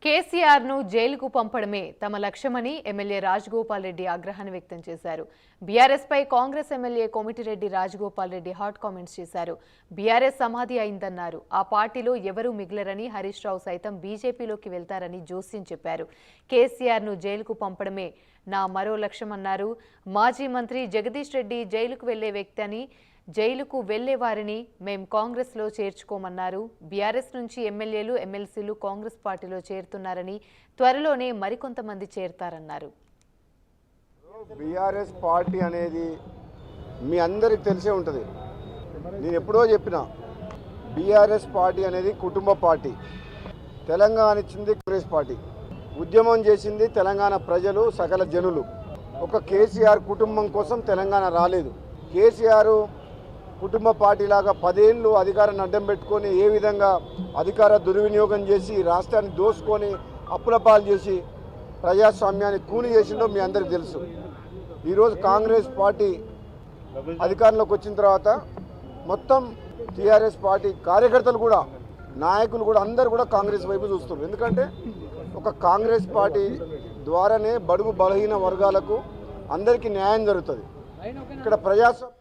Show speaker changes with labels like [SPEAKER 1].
[SPEAKER 1] కేసీఆర్ ను జైలుకు పంపడమే తమ లక్ష్యమని ఎమ్మెల్యే రాజగోపాల్ రెడ్డి ఆగ్రహాన్ని వ్యక్తం చేశారు. బీఆర్ఎస్ పై Congress MLA Komatireddy Rajagopal Reddy hot comments చేశారు. బీఆర్ఎస్ సమాధి అయిందన్నారు. ఆ పార్టీలో ఎవరూ మిగిలరని, హరీష్ రావు సైతం బీజేపీలోకి వెళ్తారని జోస్యం చెప్పారు. కేసీఆర్ ను జైలుకు పంపడమే నా మరో లక్ష్యమన్నారు. మాజీ మంత్రి జగదీష్ రెడ్డి జైలుకు వెళ్లే వ్యక్తి అని, జైలుకు వెళ్లే వారిని మేం కాంగ్రెస్ లో చేర్చుకోమన్నారు. బీఆర్ఎస్ నుంచి ఎమ్మెల్యేలు, ఎమ్మెల్సీలు కాంగ్రెస్ పార్టీలో చేరుతున్నారని, త్వరలోనే మరికొంతమంది చేరతారన్నారు.
[SPEAKER 2] బీఆర్ఎస్ పార్టీ అనేది మీ అందరికి తెలిసే ఉంటుంది. నేను ఎప్పుడో చెప్పిన, బీఆర్ఎస్ పార్టీ అనేది కుటుంబ పార్టీ. తెలంగాణ ఇచ్చింది కాంగ్రెస్ పార్టీ, ఉద్యమం చేసింది తెలంగాణ ప్రజలు, సకల జనులు. ఒక కేసీఆర్ కుటుంబం కోసం తెలంగాణ రాలేదు. కేసీఆర్ కుటుంబ పార్టీలాగా 10 ఏళ్ళు అధికారాన్ని అడ్డం పెట్టుకొని ఏ విధంగా అధికార దుర్వినియోగం చేసి రాష్ట్రాన్ని దోసుకొని అప్పుల పాలు చేసి ప్రజాస్వామ్యాన్ని కూని చేసిందో మీ అందరికీ తెలుసు. ఈరోజు కాంగ్రెస్ పార్టీ అధికారంలోకి వచ్చిన తర్వాత మొత్తం టీఆర్ఎస్ పార్టీ కార్యకర్తలు కూడా, నాయకులు కూడా, అందరూ కూడా కాంగ్రెస్ వైపు చూస్తున్నారు. ఎందుకంటే ఒక కాంగ్రెస్ పార్టీ ద్వారానే బడుగు బలహీన వర్గాలకు అందరికీ న్యాయం జరుగుతుంది. ఇక్కడ ప్రజాస్వామ్యం